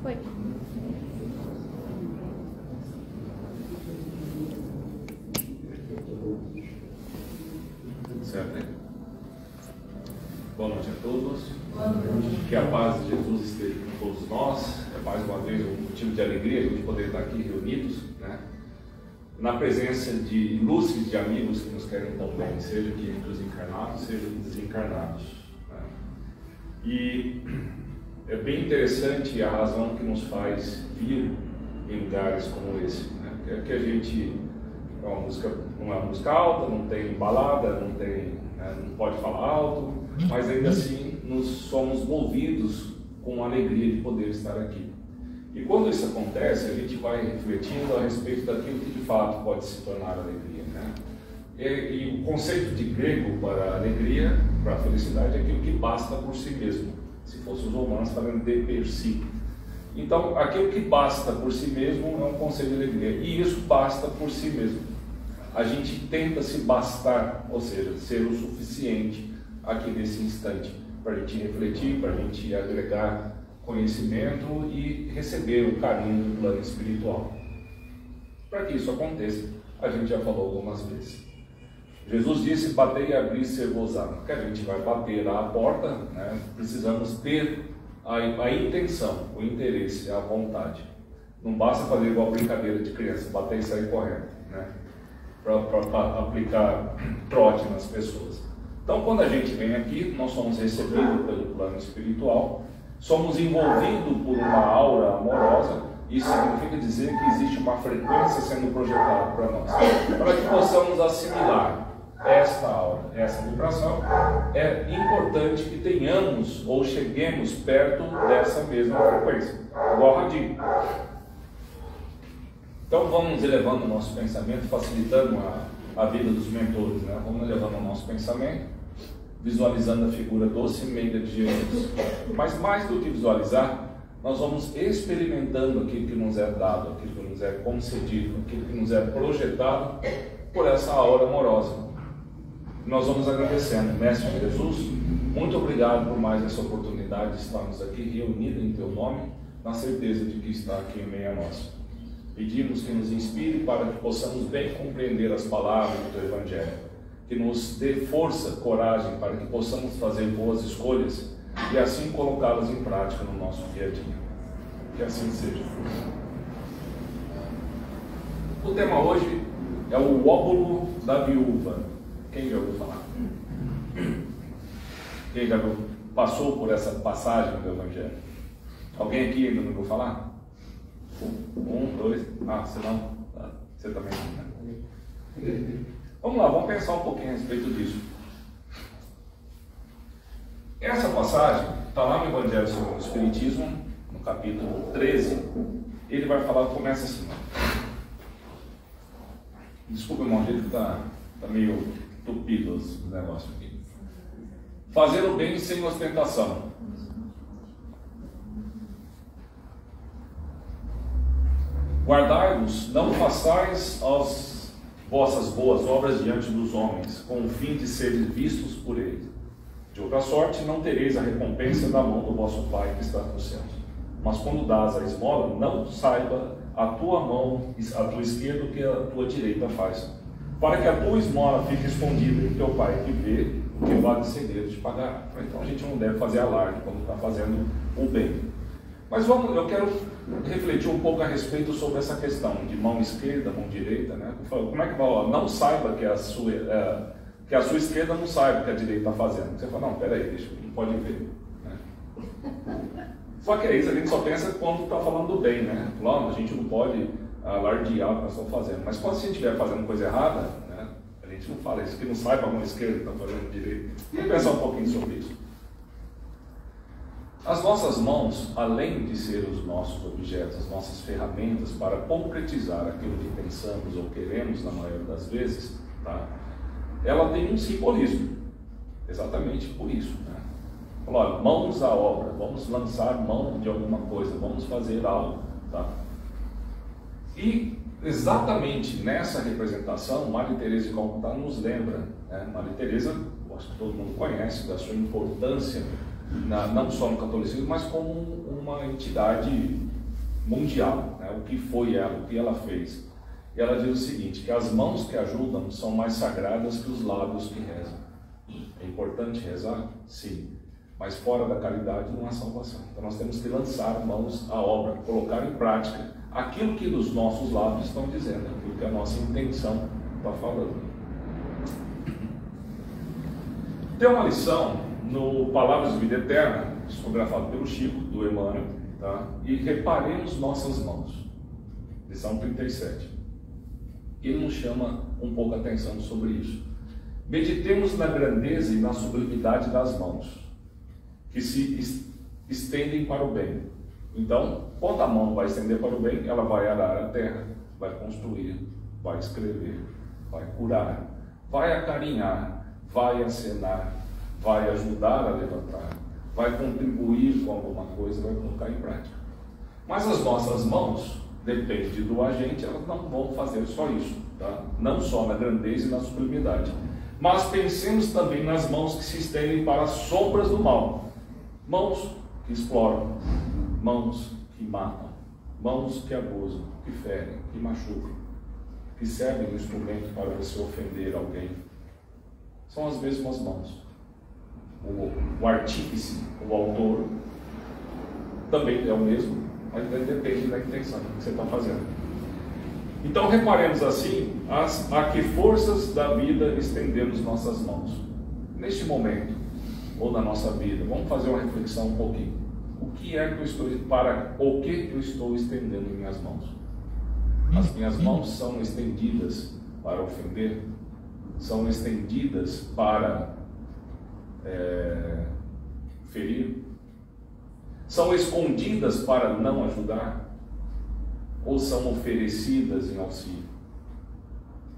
Foi. Certo, hein? Boa noite a todos. Boa noite. Que a paz de Jesus esteja com todos nós. É mais uma vez um motivo de alegria a gente poder estar aqui reunidos, né? Na presença de ilustres de amigos que nos querem tão bem, seja aqui entre os encarnados, seja os desencarnados, né? E é bem interessante a razão que nos faz vir em lugares como esse, né? É que a gente é uma música, não é uma música alta, não tem balada, não tem, né, não pode falar alto, mas ainda assim nós somos movidos com a alegria de poder estar aqui. E quando isso acontece, a gente vai refletindo a respeito daquilo que de fato pode se tornar alegria, né? E o conceito de grego para alegria, para a felicidade, é aquilo que basta por si mesmo. Se fosse os romanos falando de per si. Então, aquilo que basta por si mesmo é um conceito de alegria. E isso basta por si mesmo. A gente tenta se bastar, ou seja, ser o suficiente aqui nesse instante, para a gente refletir, para a gente agregar conhecimento e receber o carinho do plano espiritual. Para que isso aconteça, a gente já falou algumas vezes. Jesus disse: batei e abri ser-vos-á. Que a gente vai bater à porta, né? Precisamos ter a intenção, o interesse, a vontade. Não basta fazer igual brincadeira de criança, bater e sair correndo, né? Para aplicar trote nas pessoas. Então, quando a gente vem aqui, nós somos recebidos pelo plano espiritual, somos envolvidos por uma aura amorosa. Isso significa dizer que existe uma frequência sendo projetada para nós, para que possamos assimilar esta aura, essa vibração. É importante que tenhamos ou cheguemos perto dessa mesma frequência, igual a radinho. Então vamos elevando o nosso pensamento, facilitando a vida dos mentores, né? Vamos elevando o nosso pensamento, visualizando a figura doce e meiga de Jesus. Mas mais do que visualizar, nós vamos experimentando aquilo que nos é dado, aquilo que nos é concedido, aquilo que nos é projetado por essa aura amorosa. Nós vamos agradecendo. Mestre Jesus, muito obrigado por mais essa oportunidade de estarmos aqui reunidos em Teu nome, na certeza de que está aqui em meio a nós. Pedimos que nos inspire para que possamos bem compreender as palavras do Teu Evangelho, que nos dê força, coragem para que possamos fazer boas escolhas e assim colocá-las em prática no nosso dia a dia. Que assim seja. O tema hoje é o óbolo da viúva. Quem já ouviu falar? Quem já passou por essa passagem do Evangelho? Alguém aqui ainda não ouviu falar? Um, dois. Ah, você não? Ah, você também não, né? Vamos lá, vamos pensar um pouquinho a respeito disso. Essa passagem está lá no Evangelho segundo o Espiritismo, no capítulo 13. Ele vai falar, começa assim. Desculpa, irmão, o jeito que está meio tupido os negócios aqui. Fazer o bem sem ostentação. Guardai-vos, não façais as vossas boas obras diante dos homens, com o fim de serem vistos por eles. De outra sorte, não tereis a recompensa da mão do vosso Pai que está nos céus. Mas quando dás a esmola, não saiba a tua mão, a tua esquerda, o que a tua direita faz, para que a tua esmola fique escondida e teu Pai que vê, o que vale segredo te pagará. Então a gente não deve fazer alarde quando está fazendo o bem. Mas eu quero refletir um pouco a respeito sobre essa questão de mão esquerda, mão direita, né? Como é que vai? Não saiba que a sua esquerda não saiba o que a direita está fazendo. Você fala, não, peraí, não pode ver, né? Só que é isso, a gente só pensa quando está falando do bem, né? Falando, a gente não pode alardear o que nós estamos fazendo. Mas quando a gente estiver fazendo coisa errada, né, a gente não fala isso, que não saiba a mão esquerda está fazendo direito. Vamos pensar um pouquinho sobre isso. As nossas mãos, além de ser os nossos objetos, as nossas ferramentas para concretizar aquilo que pensamos ou queremos na maioria das vezes, tá? Ela tem um simbolismo, exatamente por isso, né? Olha, mãos à obra, vamos lançar mão de alguma coisa, vamos fazer algo, tá? E exatamente nessa representação, Maria Teresa de Calcutá nos lembra, né? Maria Teresa, eu acho que todo mundo conhece, da sua importância, não só no catolicismo, mas como uma entidade mundial, né? O que foi ela, o que ela fez. E ela diz o seguinte, que as mãos que ajudam são mais sagradas que os lábios que rezam. É importante rezar? Sim. Mas fora da caridade não há salvação. Então nós temos que lançar mãos à obra, colocar em prática aquilo que os nossos lábios estão dizendo, aquilo que a nossa intenção está falando. Tem uma lição no Palavras de Vida Eterna, psicografado pelo Chico, do Emmanuel, tá? E reparemos nossas mãos. Lição 37. Ele nos chama um pouco a atenção sobre isso. Meditemos na grandeza e na sublimidade das mãos, que se estendem para o bem. Então, quando a mão vai estender para o bem, ela vai arar a terra, vai construir, vai escrever, vai curar, vai acarinhar, vai acenar, vai ajudar a levantar, vai contribuir com alguma coisa, vai colocar em prática. Mas as nossas mãos, depende do agente, elas não vão fazer só isso, tá? Não só na grandeza e na sublimidade. Mas pensemos também nas mãos que se estendem para as sombras do mal. Mãos que exploram, mãos que matam, mãos que abusam, que ferem, que machucam, que servem de instrumento para você ofender alguém. São as mesmas mãos. O artífice, o autor, também é o mesmo, mas depende da intenção que você está fazendo. Então reparemos assim, a que forças da vida estendemos nossas mãos. Neste momento, ou na nossa vida, vamos fazer uma reflexão um pouquinho. O que é que eu estou, para o que eu estou estendendo minhas mãos? As minhas mãos são estendidas para ofender? São estendidas para ferir? São escondidas para não ajudar? Ou são oferecidas em auxílio?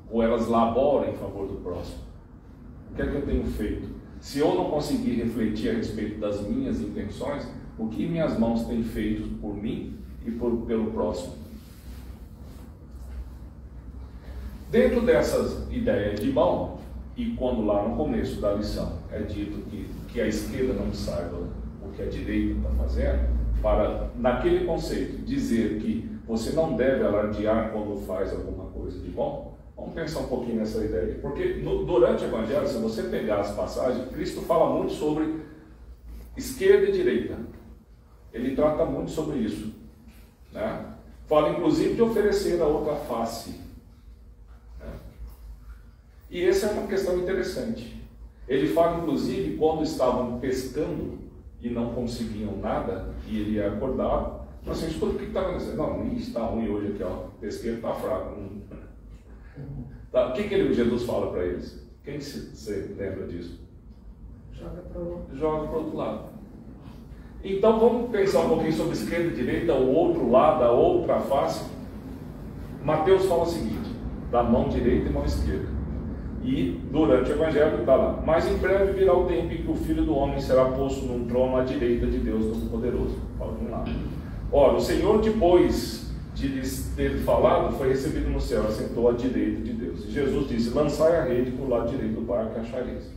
Ou elas laboram em favor do próximo? O que é que eu tenho feito? Se eu não conseguir refletir a respeito das minhas intenções, o que minhas mãos têm feito por mim e pelo próximo? Dentro dessas ideias de mão, e quando lá no começo da lição é dito que a esquerda não saiba o que a direita está fazendo, para, naquele conceito, dizer que você não deve alardear quando faz alguma coisa de bom, vamos pensar um pouquinho nessa ideia. Porque durante o Evangelho, se você pegar as passagens, Cristo fala muito sobre esquerda e direita. Ele trata muito sobre isso, né? Fala inclusive de oferecer a outra face. E essa é uma questão interessante. Ele fala, inclusive, quando estavam pescando e não conseguiam nada, e ele acordava, assim, escuta, o que está acontecendo? Não, está ruim hoje aqui, ó, o pesqueiro está fraco. Tá. O que Jesus fala para eles? Quem se lembra disso? Joga para o outro lado. Então vamos pensar um pouquinho sobre esquerda e direita, o outro lado, a outra face. Mateus fala o seguinte, da mão direita e mão esquerda. E durante o Evangelho está lá, mas em breve virá o tempo em que o Filho do Homem será posto num trono à direita de Deus Todo-Poderoso. Fala de um lado. Ora, o Senhor, depois de lhes ter falado, foi recebido no céu, assentou à direita de Deus. E Jesus disse, lançai a rede para o lado direito do barco e achareis.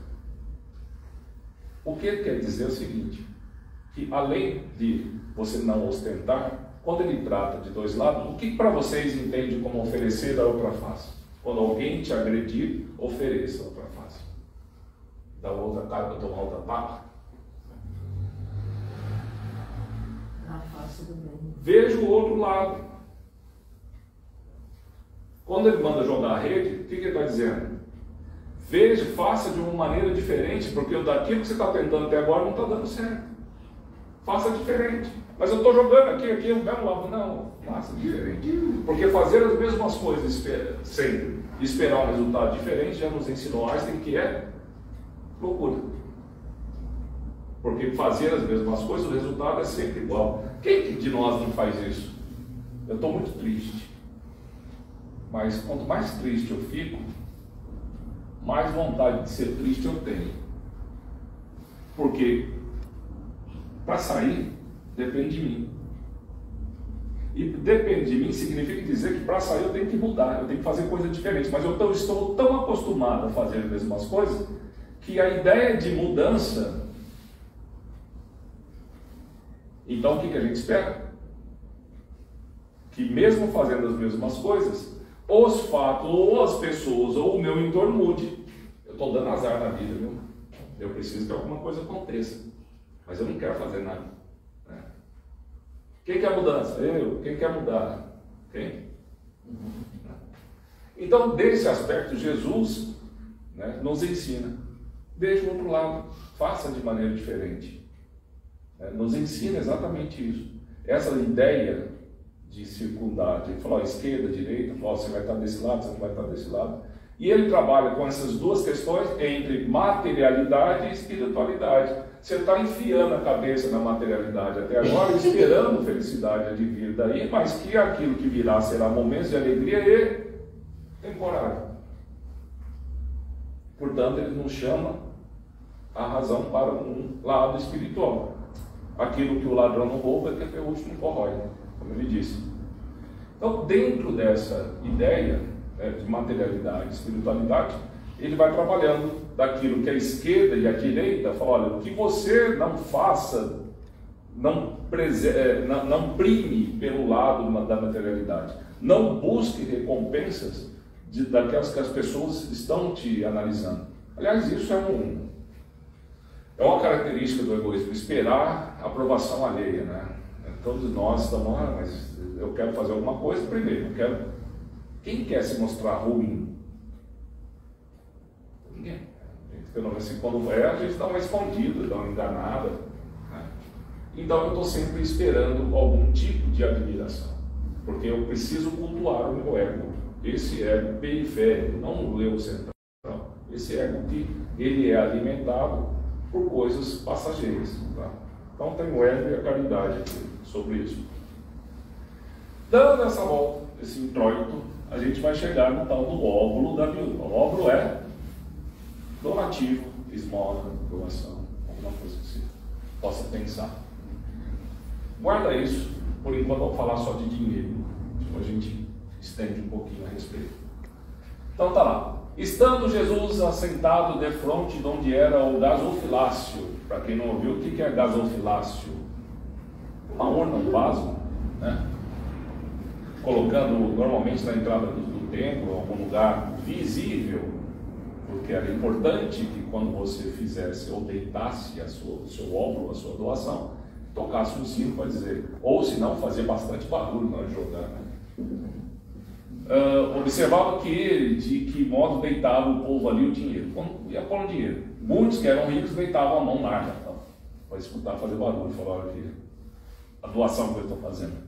O que ele quer dizer é o seguinte, que além de você não ostentar, quando ele trata de dois lados, o que para vocês entende como oferecer a outra face? Quando alguém te agredir, ofereça a outra face. Da outra cara para tomar outra papa. na face do bem. Veja o outro lado. Quando ele manda jogar a rede, o que ele está dizendo? Veja, faça de uma maneira diferente, porque daquilo que você está tentando até agora não está dando certo. Faça diferente. Mas eu estou jogando aqui, o mesmo lado. Não, faça diferente. Porque fazer as mesmas coisas sempre, esperar um resultado diferente, já nos ensinou Einstein que é loucura. Porque fazer as mesmas coisas, o resultado é sempre igual. Quem de nós não faz isso? Eu estou muito triste. Mas quanto mais triste eu fico, mais vontade de ser triste eu tenho. Porque para sair, depende de mim. E depende de mim significa dizer que para sair eu tenho que mudar, eu tenho que fazer coisa diferente. Mas eu estou tão acostumado a fazer as mesmas coisas, que a ideia de mudança... Então o que a gente espera? que mesmo fazendo as mesmas coisas, os fatos, ou as pessoas, ou o meu entorno mude. Eu estou dando azar na vida, viu? Eu preciso que alguma coisa aconteça, mas eu não quero fazer nada. Né? Quem quer mudança? Eu. Quem quer mudar? Quem? Então, desse aspecto, Jesus, né, nos ensina. Deixa o outro lado, faça de maneira diferente. Nos ensina exatamente isso. Essa ideia de circundar, de falar esquerda, direita, falar, você vai estar desse lado, você não vai estar desse lado. E ele trabalha com essas duas questões entre materialidade e espiritualidade. Você está enfiando a cabeça na materialidade até agora, esperando felicidade de vir daí, mas que aquilo que virá será momentos de alegria e temporário. Portanto, ele nos chama a razão para um lado espiritual. Aquilo que o ladrão não rouba é que a ferrugem não corrói, como ele disse. Então, dentro dessa ideia, né, de materialidade e espiritualidade, ele vai trabalhando daquilo que é a esquerda e a direita, fala, olha, o que você não faça, não prime pelo lado da materialidade, não busque recompensas daquelas que as pessoas estão te analisando. Aliás, isso é uma característica do egoísmo, esperar a aprovação alheia, né? Todos nós estamos, mas eu quero fazer alguma coisa primeiro, eu quero. Quem quer se mostrar ruim? Ninguém. Pelo menos assim, quando a gente dá uma escondida, dá uma enganada. Né? Então eu estou sempre esperando algum tipo de admiração, porque eu preciso cultuar o meu ego, esse ego periférico, não o eu central. Esse ego que ele é alimentado por coisas passageiras. Tá? Então tem o ego e a caridade aqui sobre isso. Dando essa volta, esse introito, a gente vai chegar no tal do óvulo da viúva. O óvulo é donativo, esmola, doação, alguma coisa que você possa pensar. Guarda isso, por enquanto vamos falar só de dinheiro. Depois a gente estende um pouquinho a respeito. Então tá lá. Estando Jesus assentado defronte de onde era o gasofilácio. Para quem não ouviu, o que é gasofilácio? Uma urna, um vaso, né? Colocando normalmente na entrada do templo, em algum lugar visível, porque era importante que quando você fizesse ou deitasse o seu óvulo, a sua doação, tocasse um sino para dizer, ou se não, fazia bastante barulho na hora de jogar, né? Observava de que modo deitava o povo ali o dinheiro. Quando ia pôr o dinheiro, muitos que eram ricos deitavam a mão larga para escutar, fazer barulho, falar aqui a doação que eu estou fazendo.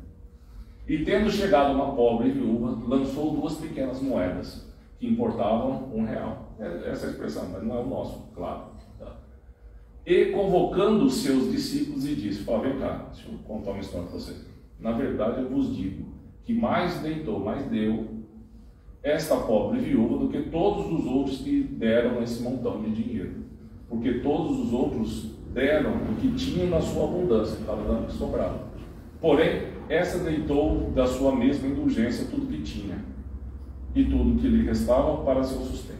E tendo chegado uma pobre viúva, lançou 2 pequenas moedas que importavam R$1. Essa é a expressão, mas não é o nosso, claro. Tá? E convocando os seus discípulos e disse, vem cá, deixa eu contar uma história para vocês. Na verdade eu vos digo que mais deitou, mais deu esta pobre viúva do que todos os outros que deram esse montão de dinheiro. Porque todos os outros deram o que tinham na sua abundância, estava dando o que sobrava. Porém, essa deitou da sua mesma indulgência tudo que tinha, e tudo que lhe restava para seu sustento.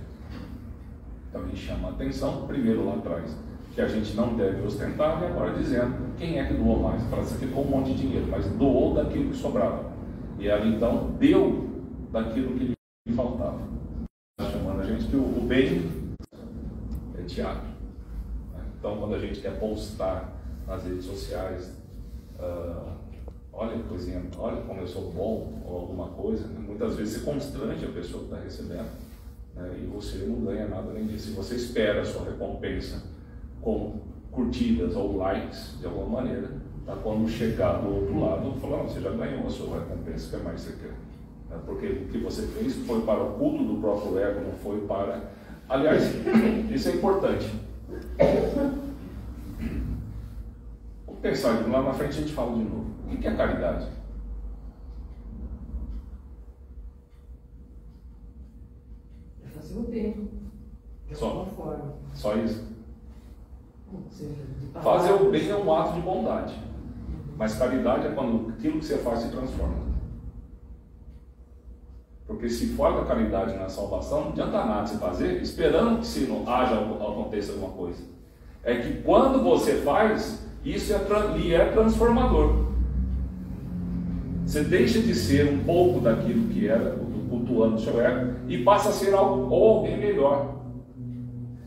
Também chama a atenção, primeiro lá atrás, que a gente não deve ostentar, e agora dizendo quem é que doou mais. Parece que ficou um monte de dinheiro, mas doou daquilo que sobrava. E ela então deu daquilo que lhe faltava. Está chamando a gente que o bem é teatro. Então, quando a gente quer postar nas redes sociais, olha coisinha, olha como eu sou bom, ou alguma coisa, né? Muitas vezes você constrange a pessoa que está recebendo, né? E você não ganha nada além disso. Se você espera a sua recompensa com curtidas ou likes, de alguma maneira, tá? Quando chegar do outro lado, falar, você já ganhou a sua recompensa, o que mais você quer? Porque o que você fez foi para o culto do próprio ego, não foi para... Aliás, isso é importante. Vamos pensar, lá na frente a gente fala de novo. O que é caridade? É fazer o bem. De alguma forma. Só isso? Ou seja, de Fazer o bem é um ato de bondade. Mas caridade é quando aquilo que você faz se transforma. Porque se fora da caridade na salvação, não adianta nada você fazer, esperando que se não aconteça alguma coisa. É que quando você faz, isso lhe é transformador. Você deixa de ser um pouco daquilo que era, cultuando o seu ego, e passa a ser algo ou alguém melhor.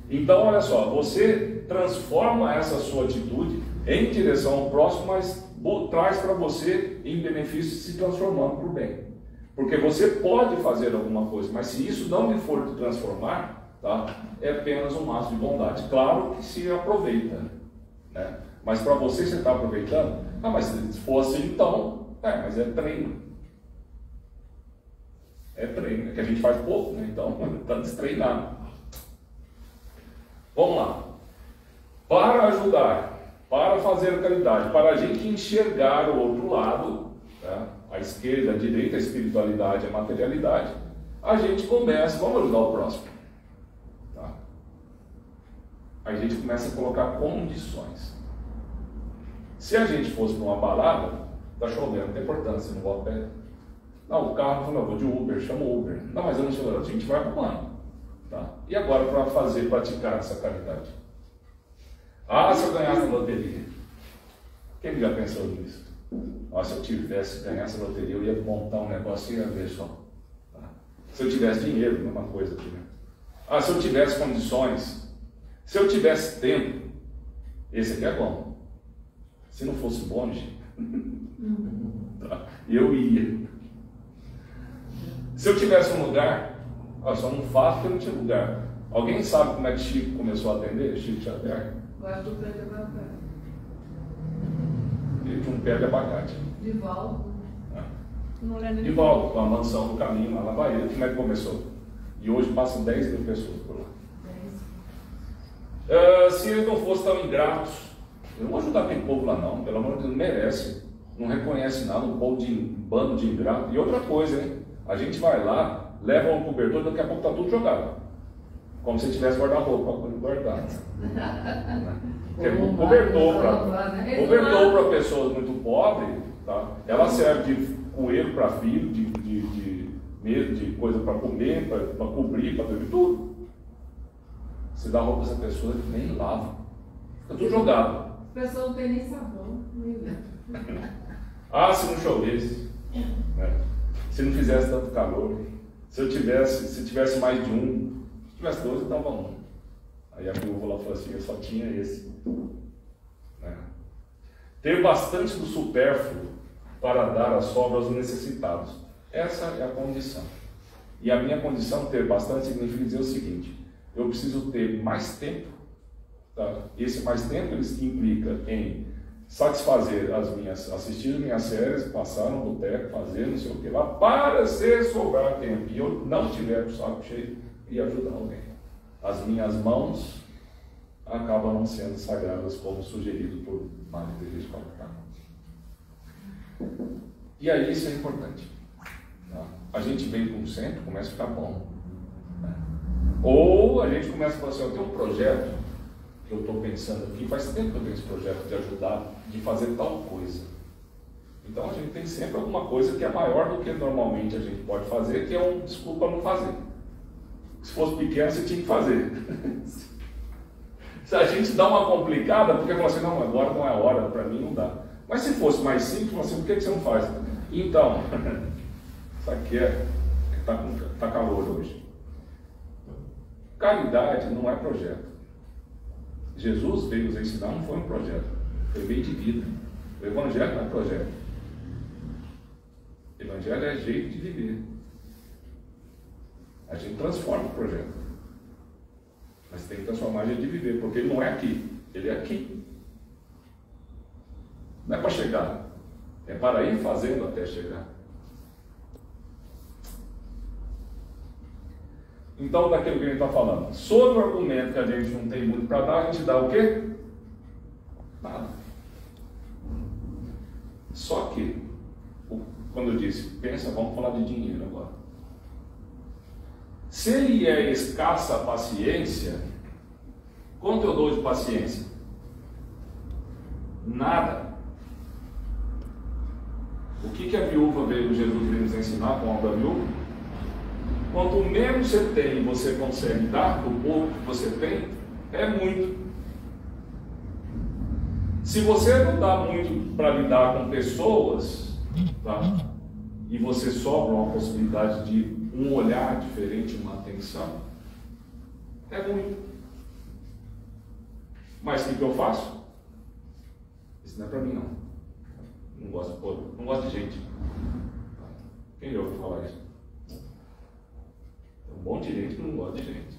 Então, olha só, você transforma essa sua atitude em direção ao próximo, mas traz para você em benefício se transformando para o bem. Porque você pode fazer alguma coisa, mas se isso não lhe for te transformar, tá, é apenas um ato de bondade. Claro que se aproveita, né? Mas para você está aproveitando? Ah, mas se fosse então, mas é treino. É treino, é que a gente faz pouco, né? Então está destreinado. Vamos lá. Para ajudar, para fazer a caridade, para a gente enxergar o outro lado, tá? A esquerda, a direita, a espiritualidade, a materialidade, a gente começa, vamos ajudar o próximo. Tá? A gente começa a colocar condições. Se a gente fosse para uma balada, está chovendo, não tem importância, não vou a pé. Não, o carro falou, eu vou de Uber, chama o Uber. Não, mas eu não chamo, a gente vai arrumando. Tá? E agora para praticar essa caridade? Ah, se eu ganhasse a loteria. Quem já pensou nisso? Ah, se eu tivesse ganhasse a loteria, eu ia montar um negócio e ia ver só. Tá? Se eu tivesse dinheiro, mesma coisa aqui, né? Ah, se eu tivesse condições, se eu tivesse tempo, esse aqui é bom. Se não fosse bom, gente, tá? Eu ia. Se eu tivesse um lugar, só não faço porque não tinha lugar. Alguém sabe como é que Chico começou a atender? Chico Xavier? Agora tu pega abacate. Ele tinha um pé de abacate. Divaldo. Divaldo, com a mansão do caminho lá na Bahia. Como é que começou? E hoje passam 10 mil pessoas por lá. Se eles não fossem tão ingratos, eu não vou ajudar aquele povo lá não, pelo amor de Deus, não merece. Não reconhece nada, um bando de ingrato. E outra coisa, hein? A gente vai lá, leva um cobertor, daqui a pouco está tudo jogado. Como se tivesse guarda-roupa guardado. O cobertor para pessoas muito pobres, tá? Ela serve de coelho para filho, de coisa para comer, para cobrir, para dormir, tudo. Você dá roupa para essa pessoa que nem lava. Fica tudo jogado. As pessoas não têm nem sabão. Se não chovesse, né? Se não fizesse tanto calor, se tivesse mais de um, se tivesse dois, eu dava um. Aí a viúva lá falou assim, eu só tinha esse. Né? Ter bastante do supérfluo para dar a sobra aos necessitados. Essa é a condição. E a minha condição, ter bastante, significa dizer o seguinte, eu preciso ter mais tempo. Tá? Esse mais tempo implica em satisfazer assistir as minhas séries, passar no boteco, fazer não sei o que lá, para se sobrar tempo e eu não tiver o saco cheio e ajudar alguém. As minhas mãos acabam não sendo sagradas como sugerido por Maria Teresa de Calcutá. E aí isso é importante. Tá? A gente vem com o centro, começa a ficar bom. Né? Ou a gente começa a falar assim, eu tenho um projeto que eu estou pensando aqui, faz tempo que eu tenho esse projeto de ajudar, de fazer tal coisa. Então a gente tem sempre alguma coisa que é maior do que normalmente a gente pode fazer, que é um desculpa não fazer. Se fosse pequeno, você tinha que fazer. Se a gente dá uma complicada, porque fala assim, não, agora não é a hora, para mim não dá. Mas se fosse mais simples, fala assim, por que você não faz? Então, isso aqui está calor hoje. Caridade não é projeto. Jesus veio nos ensinar, não foi um projeto, foi meio de vida. O Evangelho não é projeto. O Evangelho é jeito de viver. A gente transforma o projeto. Mas tem que transformar a jeito de viver, porque ele não é aqui, ele é aqui. Não é para chegar, é para ir fazendo até chegar. Então, daquilo que a gente está falando, sobre o argumento que a gente não tem muito para dar, a gente dá o quê? Nada. Só que, quando eu disse, pensa, vamos falar de dinheiro agora. Se ele é escassa a paciência, quanto eu dou de paciência? Nada. O que a viúva veio, Jesus veio nos ensinar com a obra da viúva? Quanto menos você tem e você consegue dar, do pouco que você tem, é muito. Se você não dá muito para lidar com pessoas, tá? E você sobra uma possibilidade de um olhar diferente, uma atenção, é ruim. Mas o que eu faço? Isso não é para mim, não. Não gosto de gente. Quem já ouviu falar isso? Tem um monte de gente que não gosta de gente.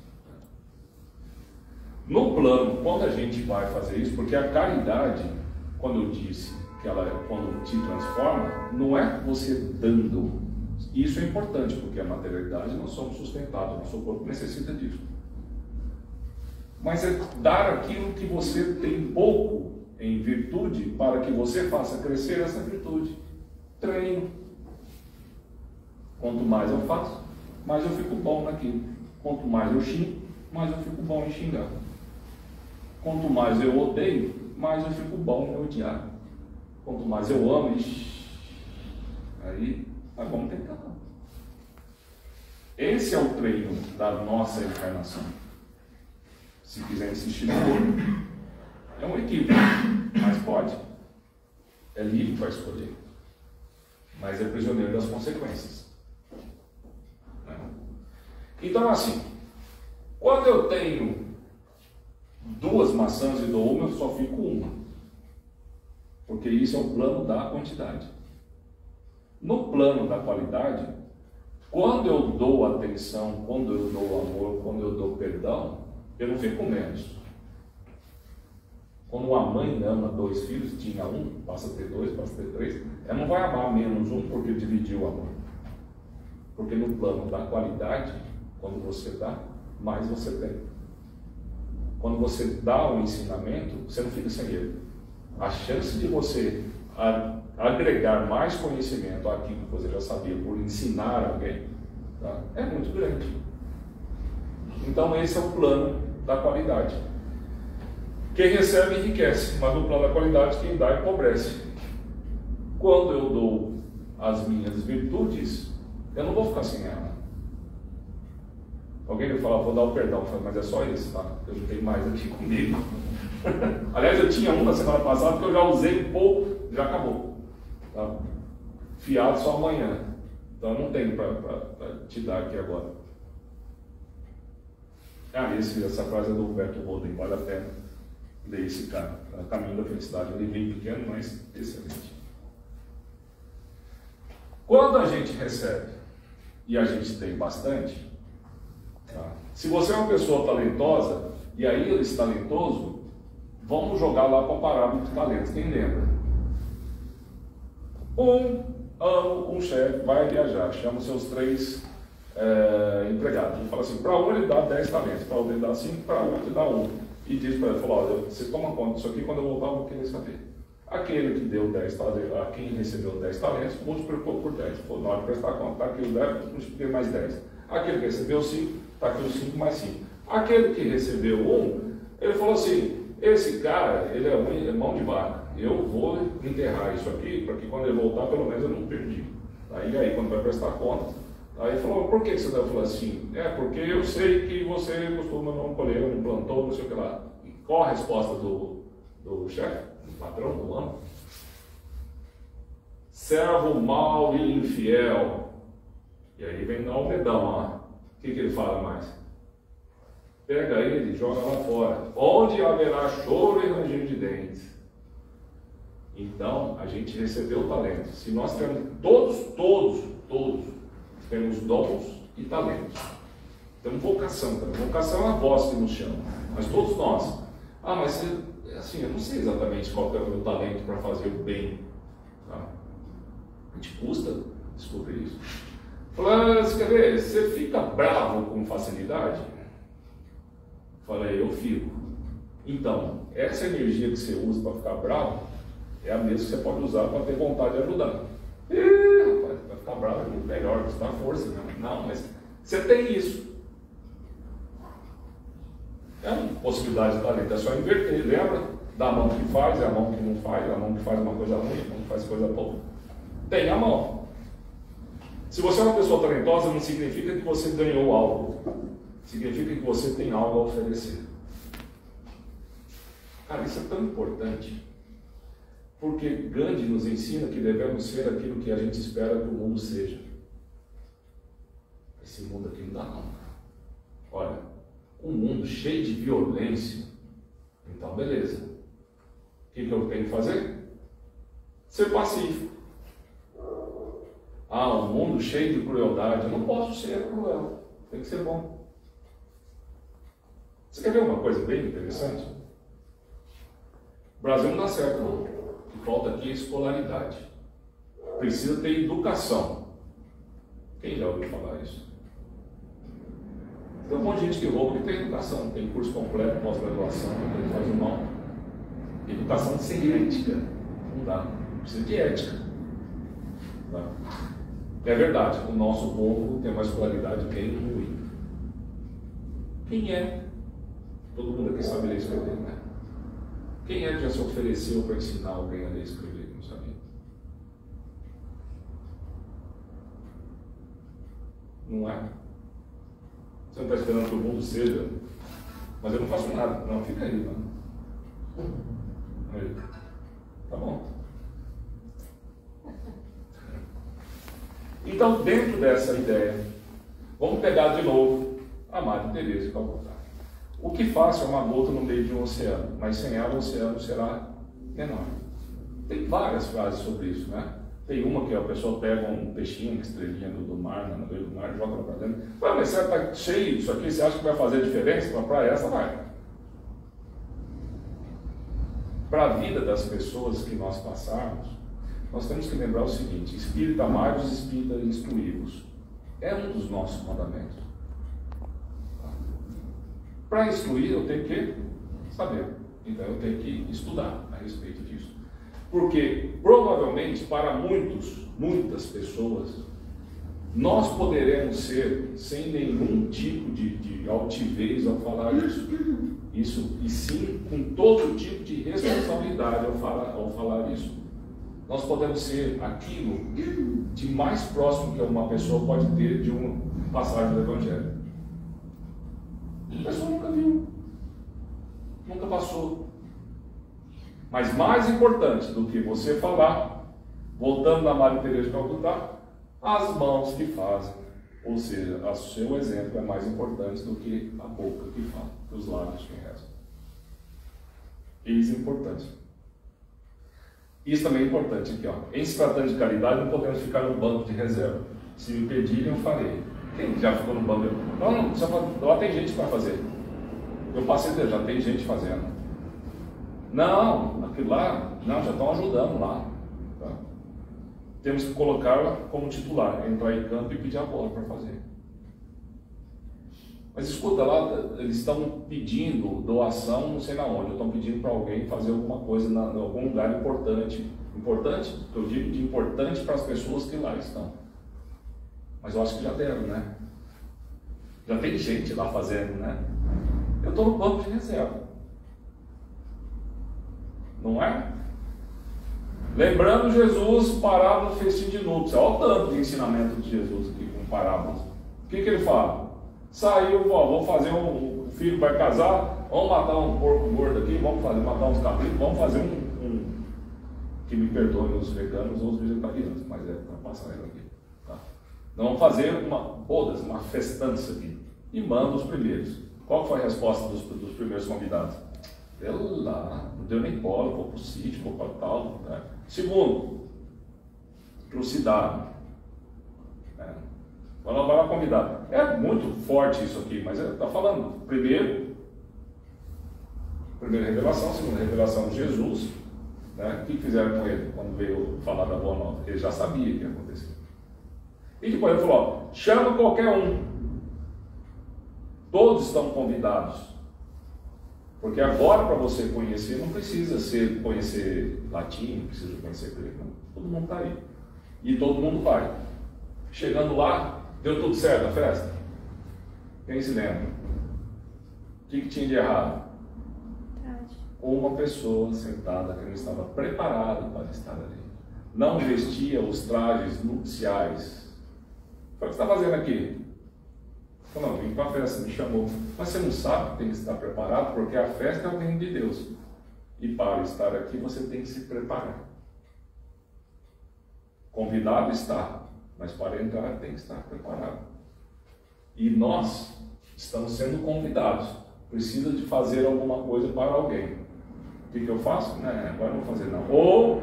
No plano, quando a gente vai fazer isso, porque a caridade, quando eu disse que ela, quando te transforma, não é você dando. Isso é importante, porque a materialidade nós somos sustentados, nosso corpo necessita disso. Mas é dar aquilo que você tem pouco em virtude para que você faça crescer essa virtude. Treino. Quanto mais eu faço, mais eu fico bom naquilo. Quanto mais eu xingo, mais eu fico bom em xingar. Quanto mais eu odeio, mais eu fico bom em odiar. Quanto mais eu amo, aí nós vamos tentar. Esse é o treino da nossa encarnação. Se quiser insistir no corpo, é um equívoco, mas pode. É livre para escolher. Mas é prisioneiro das consequências. Então, assim, quando eu tenho 2 maçãs e dou uma, eu só fico uma. Porque isso é o plano da quantidade. No plano da qualidade, quando eu dou atenção, quando eu dou amor, quando eu dou perdão, eu não fico menos. Quando uma mãe ama 2 filhos, tinha 1, passa a ter 2, passa a ter 3, ela não vai amar menos 1 porque dividiu o amor. Porque no plano da qualidade, quando você dá, mais você tem. Quando você dá um ensinamento, você não fica sem ele. A chance de você agregar mais conhecimento àquilo que você já sabia por ensinar alguém, tá, é muito grande. Então esse é o plano da qualidade. Quem recebe enriquece, mas no plano da qualidade quem dá empobrece. Quando eu dou as minhas virtudes, eu não vou ficar sem ela. Alguém me fala, vou dar o perdão, mas é só isso, tá? Eu não tenho mais aqui comigo. Aliás, eu tinha um na semana passada que eu já usei um pouco, já acabou. Tá? Fiado só amanhã. Então eu não tenho para te dar aqui agora. Essa frase é do Humberto Roden, vale a pena ler esse cara. Caminho da Felicidade, um livrinho pequeno, mas excelente. Quando a gente recebe, e a gente tem bastante, tá? Se você é uma pessoa talentosa, e aí ele está talentoso, vamos jogar lá para a parábola de talentos. Quem lembra? Um chefe vai viajar, chama os seus 3 empregados. Ele fala assim, para um ele dá 10 talentos, para outro ele dá 5, para outro ele dá 1. E diz para ele, olha, você toma conta disso aqui, quando eu voltar eu vou querer saber. Aquele que deu 10 talentos, a quem recebeu 10 talentos, multiplicou por 10. Na hora de prestar conta, está aqui o 10, multipliquei mais 10. Aquele que recebeu 5, está aqui o 5 mais 5. Aquele que recebeu 1, ele falou assim, esse cara, ele é mão de vaca. Eu vou enterrar isso aqui, para que quando ele voltar, pelo menos eu não perdi. Aí quando vai prestar conta, aí ele falou, por que você não falou assim? Porque eu sei que você costuma não colher, não plantou, não sei o que lá. E qual a resposta do chefe, do patrão, do amo? Servo mau e infiel. E aí vem no almedão, ó. O que ele fala mais? Pega ele e joga lá fora, onde haverá choro e ranger de dentes. Então, a gente recebeu o talento. Se nós temos, todos temos dons e talentos. Temos vocação também. Vocação é a voz que nos chama. Mas todos nós. Mas assim, eu não sei exatamente qual é o meu talento para fazer o bem. Tá? A gente custa descobrir isso. Falei, você quer ver? Você fica bravo com facilidade? Falei, eu fico. Então, essa energia que você usa para ficar bravo é a mesma que você pode usar para ter vontade de ajudar. Rapaz, vai ficar bravo é muito melhor, você dá força. Não, mas você tem isso. É uma possibilidade de talento, é só inverter. Lembra? Da mão que faz, é a mão que não faz, é a mão que faz uma coisa ruim, a mão que faz coisa boa. Tem a mão. Se você é uma pessoa talentosa, não significa que você ganhou algo. Significa que você tem algo a oferecer. Cara, isso é tão importante. Porque Gandhi nos ensina que devemos ser aquilo que a gente espera que o mundo seja. Esse mundo aqui não dá não. Olha, um mundo cheio de violência, então beleza. O que eu tenho que fazer? Ser pacífico. Um mundo cheio de crueldade, eu não posso ser cruel, tem que ser bom. Você quer ver uma coisa bem interessante? O Brasil não dá certo não. O que falta aqui é escolaridade. Precisa ter educação. Quem já ouviu falar isso? Tem um monte de gente que rouba que tem educação, tem curso completo, pós-graduação, ele faz mal. Educação sem ética. Não dá. Precisa de ética. Não. É verdade, o nosso povo tem uma escolaridade bem ruim. Quem é? Todo mundo aqui sabe ler e escrever, né? Quem é que já se ofereceu para ensinar alguém a ler e escrever que não sabia? Não é? Você não está esperando que o mundo seja, mas eu não faço nada. Não, fica aí, mano. Aí. Tá bom? Então, dentro dessa ideia, vamos pegar de novo a Madre Teresa de Calcutá. O que faço é uma gota no meio de um oceano, mas sem ela o oceano será menor. Tem várias frases sobre isso, né? Tem uma que a pessoa pega um peixinho, uma estrelinha do mar, no meio do mar, joga para dentro. Mas você está cheio disso aqui, você acha que vai fazer diferença? Para a praia essa vai. Para a vida das pessoas que nós passarmos, nós temos que lembrar o seguinte: espírito amai-vos, espírito instruí-vos. É um dos nossos mandamentos. Para instruir, eu tenho que saber. Então, eu tenho que estudar a respeito disso. Porque, provavelmente, para muitas pessoas, nós poderemos ser sem nenhum tipo de altivez ao falar isso. E sim, com todo tipo de responsabilidade ao falar isso. Nós podemos ser aquilo de mais próximo que uma pessoa pode ter de uma passagem do Evangelho. A pessoa nunca viu, nunca passou. Mas mais importante do que você falar, voltando na Madre Teresa de Calcutá, as mãos que fazem. Ou seja, o seu exemplo é mais importante do que a boca que fala, que os lábios que rezam. Isso é importante. Isso também é importante aqui, ó. Em se tratando de caridade, não podemos ficar no banco de reserva. Se me pedirem, eu farei. Quem já ficou no banco? Não, lá tem gente para fazer. Eu passei, já tem gente fazendo. Não, aquilo lá, não, já estão ajudando lá. Tá? Temos que colocar como titular, entrar em campo e pedir a bola para fazer. Mas escuta, lá eles estão pedindo doação, não sei na onde, estão pedindo para alguém fazer alguma coisa em algum lugar importante. Importante? Eu digo de importante para as pessoas que lá estão. Mas eu acho que já deram, né? Já tem gente lá fazendo, né? Eu estou no banco de reserva. Não é? Lembrando Jesus parado no festim de núpcias. Olha o tanto de ensinamento de Jesus aqui com parábolas. O que ele fala? Saiu, vamos fazer o filho vai casar, vamos matar um porco gordo aqui, vamos matar uns cabritos, vamos fazer que me perdoem os veganos ou os vegetarianos, mas é para passar ele aqui. Tá? Então vamos fazer uma festança aqui. E manda os primeiros. Qual foi a resposta dos primeiros convidados? Pelo lá, não deu nem bola, vou para o sítio, vou para tal. Né? Segundo, trucidado. Vai lá convidar. É muito forte isso aqui, mas está falando, primeira revelação, segunda revelação de Jesus. Né? O que fizeram com ele quando veio falar da boa nova? Ele já sabia o que ia acontecer. E depois ele falou, ó, chama qualquer um. Todos estão convidados. Porque agora, para você conhecer, não precisa conhecer latim, não precisa conhecer grego. Todo mundo está aí. E todo mundo vai. Chegando lá, deu tudo certo a festa? Quem se lembra? O que tinha de errado? Uma pessoa sentada que não estava preparada para estar ali. Não vestia os trajes nupciais. O que você está fazendo aqui? Falou, não, vim para a festa, me chamou. Mas você não sabe que tem que estar preparado, porque a festa é o reino de Deus. E para estar aqui, você tem que se preparar. Convidado está, mas para entrar tem que estar preparado. E nós estamos sendo convidados. Precisa de fazer alguma coisa para alguém. O que eu faço? Não, agora não vou fazer não. Ou,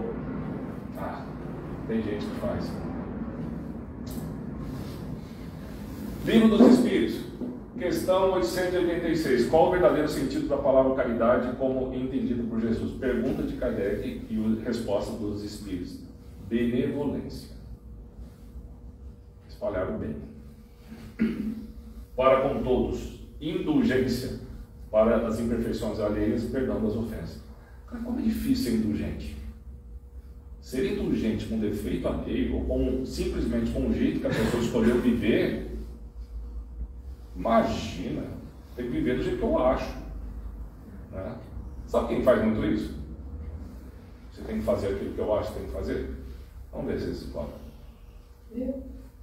tem gente que faz. Livro dos Espíritos, questão 886. Qual o verdadeiro sentido da palavra caridade como entendido por Jesus? Pergunta de Kardec e resposta dos Espíritos. Benevolência. Espalharam bem. Para com todos. Indulgência para as imperfeições alheias e perdão das ofensas. Cara, como é difícil ser indulgente. Ser indulgente com defeito alheio ou simplesmente com o jeito que a pessoa escolheu viver. Imagina, tem que viver do jeito que eu acho. Né? Sabe quem faz muito isso? Você tem que fazer aquilo que eu acho que tem que fazer? Vamos ver se esse quadro.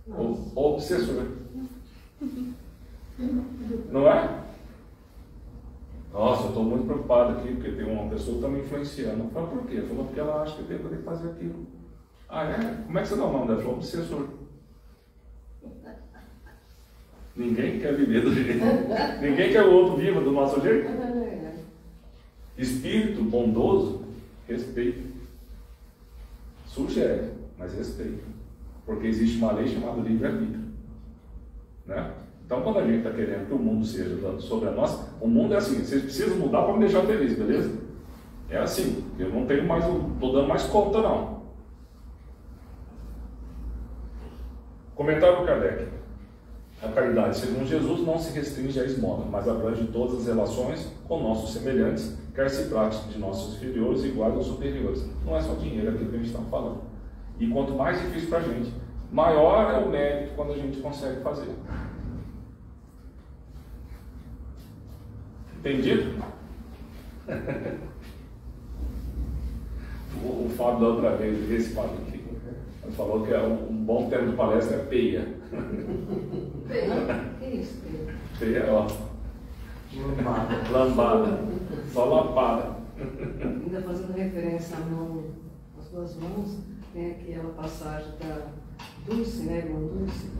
O obsessor. Não é? Nossa, eu estou muito preocupado aqui, porque tem uma pessoa que está me influenciando. Fala, por quê? Falou, porque ela acha que eu tenho que fazer aquilo. Ah, é? Como é que você dá o nome dela? Falou, obsessor. Ninguém quer viver do jeito. Ninguém quer o outro viva do nosso jeito. Espírito bondoso, respeito. Sugere, mas respeito. Porque existe uma lei chamada livre-arbítrio. Né? Então, quando a gente está querendo que o mundo seja sobre a nossa, o mundo é assim, vocês precisam mudar para me deixar feliz, beleza? É assim, eu não tenho mais, estou dando mais conta não. Comentário do Kardec. A caridade, segundo Jesus, não se restringe à esmola, mas abrange todas as relações com nossos semelhantes, quer se trate de nossos inferiores, iguais ou superiores. Não é só dinheiro aquilo que a gente está falando. E quanto mais difícil para a gente, maior é o mérito quando a gente consegue fazer. Entendido? O Fábio da outra vez, esse Fábio aqui, ele falou que um bom termo de palestra é peia. Peia? Que isso, peia? Peia, ó. Lambada. Só lampada. Ainda fazendo referência à mão, às duas mãos, tem aquela passagem da Dulce, né, irmã Dulce?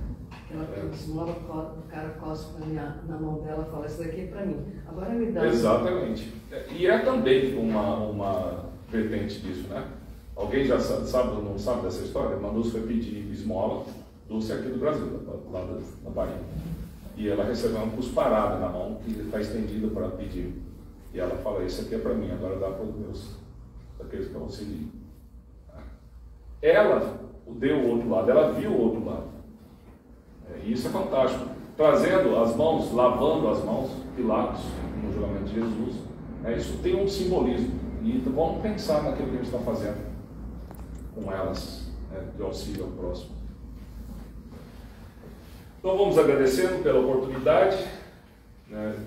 Ela esmola, o cara cospe na mão dela e fala, isso daqui é para mim. Agora me dá. Exatamente. E é também uma vertente disso, né? Alguém já sabe, não sabe dessa história? Irmã Dulce foi pedir esmola, Dulce é aqui do Brasil, lá da Bahia. E ela recebeu uma cusparada na mão que está estendida para pedir. E ela fala, isso aqui é para mim, agora dá para os meus, daqueles que eu auxilio. Ela deu o outro lado, ela viu o outro lado. E isso é fantástico. Trazendo as mãos, lavando as mãos, Pilatos, no julgamento de Jesus, isso tem um simbolismo. E vamos pensar naquilo que a gente está fazendo com elas, de auxílio ao próximo. Então vamos agradecendo pela oportunidade.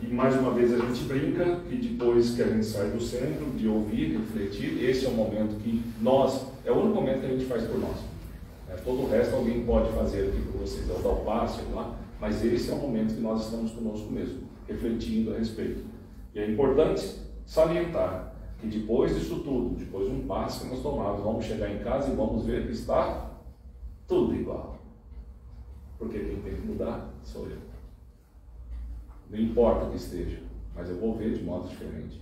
E mais uma vez a gente brinca que depois que a gente sai do centro, de ouvir, refletir, esse é o momento que é o único momento que a gente faz por nós. Todo o resto alguém pode fazer aqui por vocês, dar o passo, lá, mas esse é o momento que nós estamos conosco mesmo, refletindo a respeito. E é importante salientar que depois disso tudo, depois de um passo que nós tomamos, vamos chegar em casa e vamos ver que está tudo igual. Porque quem tem que mudar sou eu. Não importa o que esteja, mas eu vou ver de modo diferente.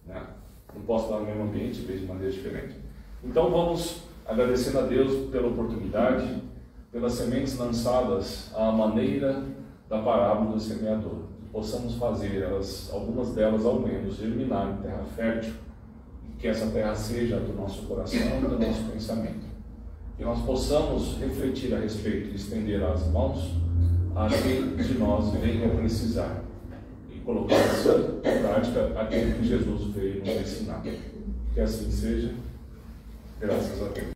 Né? Não posso estar no mesmo ambiente e ver de maneira diferente. Então vamos agradecendo a Deus pela oportunidade, pelas sementes lançadas à maneira da parábola do semeador. Possamos fazer algumas delas ao menos germinar em terra fértil, que essa terra seja do nosso coração e do nosso pensamento. Que nós possamos refletir a respeito e estender as mãos a quem de nós venha precisar e colocar em prática aquilo que Jesus veio nos ensinar. Que assim seja, graças a Deus.